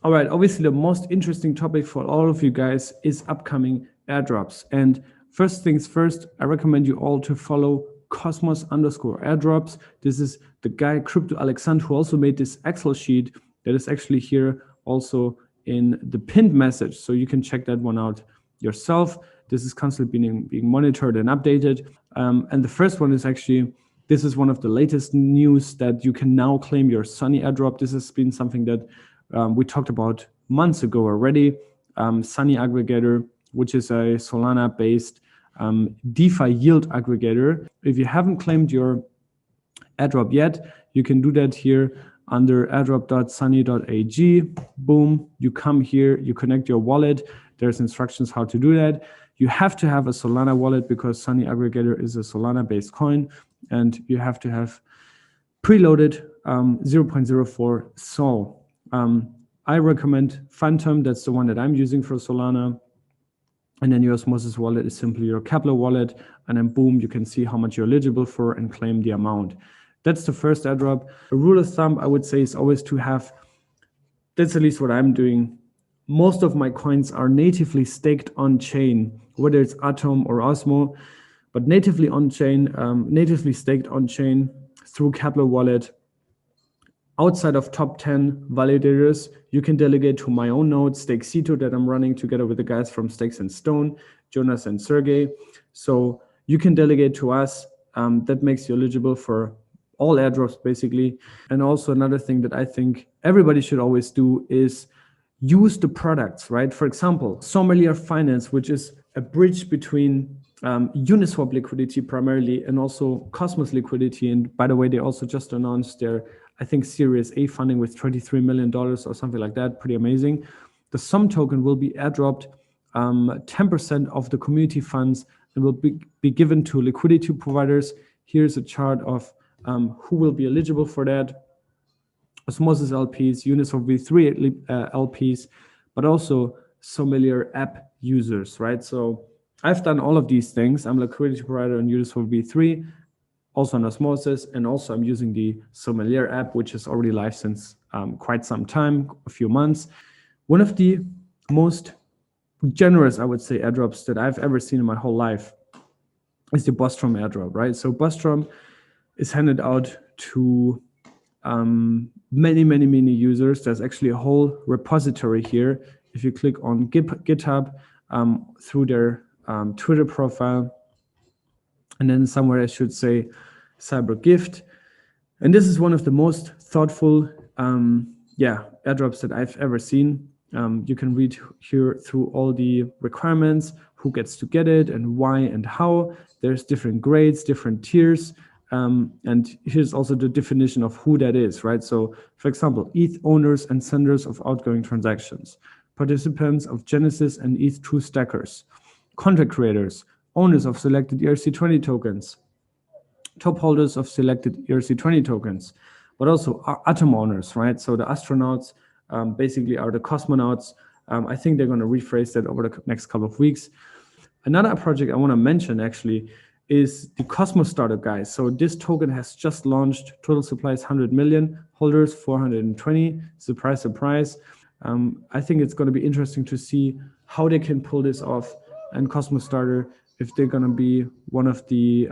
All right, obviously the most interesting topic for all of you guys is upcoming airdrops. And first things first, I recommend you all to follow CØSMOS_airdrops. This is the guy, Crypto Alexand, who also made this Excel sheet that is actually here also in the pinned message. So you can check that one out yourself. This is constantly being monitored and updated. And the first one is actually, this is one of the latest news that you can now claim your Sunny airdrop. This has been something that we talked about months ago already. Sunny aggregator, which is a Solana-based DeFi yield aggregator. If you haven't claimed your airdrop yet, you can do that here under airdrop.sunny.ag. Boom, you come here, you connect your wallet. There's instructions how to do that. You have to have a Solana wallet because Sunny aggregator is a Solana-based coin, and you have to have preloaded 0.04 Sol. I recommend Phantom. That's the one that I'm using for Solana. And then your Osmosis wallet is simply your Kepler wallet. And then boom, you can see how much you're eligible for and claim the amount. That's the first airdrop. A rule of thumb, I would say, is always to have, that's at least what I'm doing. Most of my coins are natively staked on chain, whether it's Atom or Osmo, but natively on chain, natively staked on chain through Kepler wallet. Outside of top 10 validators, you can delegate to my own node, Stakecito, that I'm running together with the guys from Stakes and Stone, Jonas and Sergey. So you can delegate to us. That makes you eligible for all airdrops, basically. And also another thing that I think everybody should always do is use the products, right? For example, Sommelier Finance, which is a bridge between Uniswap liquidity primarily and also CØSMOS liquidity. And by the way, they also just announced their, I think, Series A funding with $23 million or something like that. Pretty amazing. The SOM token will be airdropped 10% of the community funds and will be given to liquidity providers. Here's a chart of who will be eligible for that. Osmosis LPs, Uniswap V3 LPs, but also Sommelier app users, right? So I've done all of these things. I'm a liquidity provider on Uniswap V3, also on Osmosis, and also I'm using the Sommelier app, which is already live since quite some time, a few months. One of the most generous, I would say, airdrops that I've ever seen in my whole life is the Bostrom airdrop, right? So Bostrom is handed out to many users. There's actually a whole repository here. If you click on GitHub through their Twitter profile, and then somewhere I should say Cyber Gift. And this is one of the most thoughtful airdrops that I've ever seen. You can read here through all the requirements, who gets to get it and why and how. There's different grades, different tiers. And here's also the definition of who that is, right? So for example, ETH owners and senders of outgoing transactions, participants of Genesis and ETH True Stackers, contract creators, owners of selected ERC20 tokens, top holders of selected ERC20 tokens, but also Atom owners, right? So the astronauts basically are the cosmonauts. I think they're going to rephrase that over the next couple of weeks. Another project I want to mention actually is the CØSMOS startup, guys. So this token has just launched. Total supply is 100 million, holders 420. Surprise, surprise. I think it's going to be interesting to see how they can pull this off. And CØSMOS starter, if they're going to be one of the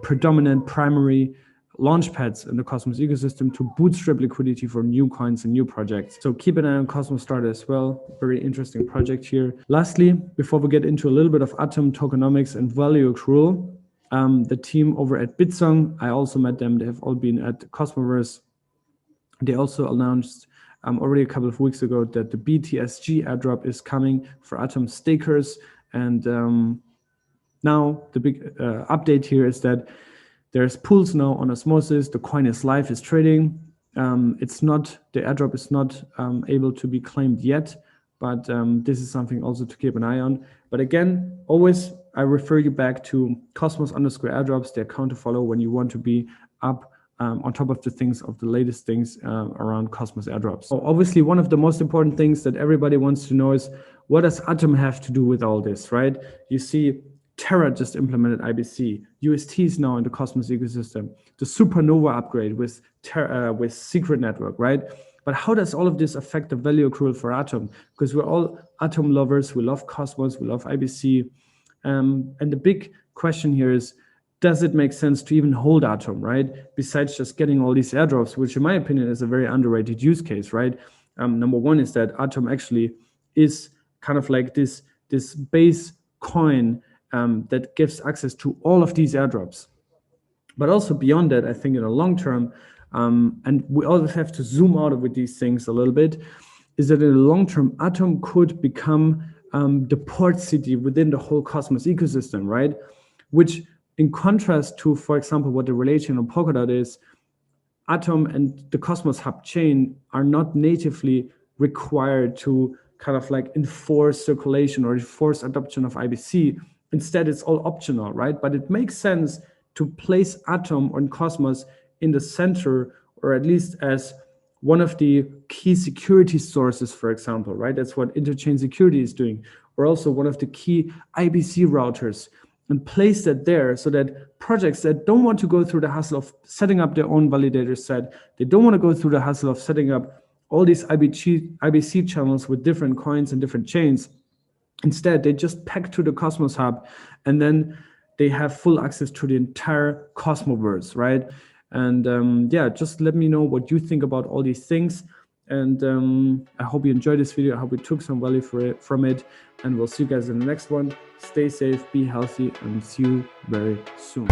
predominant primary launch pads in the CØSMOS ecosystem to bootstrap liquidity for new coins and new projects. So keep an eye on CØSMOS starter as well. Very interesting project here. Lastly, before we get into a little bit of Atom tokenomics and value accrual, the team over at Bitsong, I also met them. They have all been at Cosmoverse. They also announced already a couple of weeks ago that the BTSG airdrop is coming for Atom stakers. And now the big update here is that there's pools now on Osmosis. The coin is live, is trading. It's not, the airdrop is not able to be claimed yet, but this is something also to keep an eye on. But again, always I refer you back to CØSMOS_airdrops, the account to follow when you want to be up on top of the things, of the latest things around CØSMOS airdrops. So obviously, one of the most important things that everybody wants to know is, what does Atom have to do with all this, right? You see, Terra just implemented IBC. UST is now in the CØSMOS ecosystem. The Supernova upgrade with Secret Network, right? But how does all of this affect the value accrual for Atom? Because we're all Atom lovers, we love CØSMOS, we love IBC. And the big question here is, does it make sense to even hold Atom, right? Besides just getting all these airdrops, which in my opinion is a very underrated use case, right? Number one is that Atom actually is kind of like this base coin that gives access to all of these airdrops. But also beyond that, I think in the long term, and we always have to zoom out with these things a little bit, is that in the long term, Atom could become the port city within the whole CØSMOS ecosystem, right? Which in contrast to, for example, what the relation on Polkadot is, Atom and the CØSMOS hub chain are not natively required to kind of like enforce circulation or enforce adoption of IBC. Instead, it's all optional, right? But it makes sense to place Atom on CØSMOS in the center, or at least as one of the key security sources, for example, right? That's what interchain security is doing, or also one of the key IBC routers, and place that there so that projects that don't want to go through the hassle of setting up their own validator set, they don't want to go through the hassle of setting up all these IBC channels with different coins and different chains. Instead, they just pack to the CØSMOS hub, and then they have full access to the entire Cosmoverse, right? And yeah, just let me know what you think about all these things. And I hope you enjoyed this video. I hope you took some value from it. And we'll see you guys in the next one. Stay safe, be healthy, and see you very soon.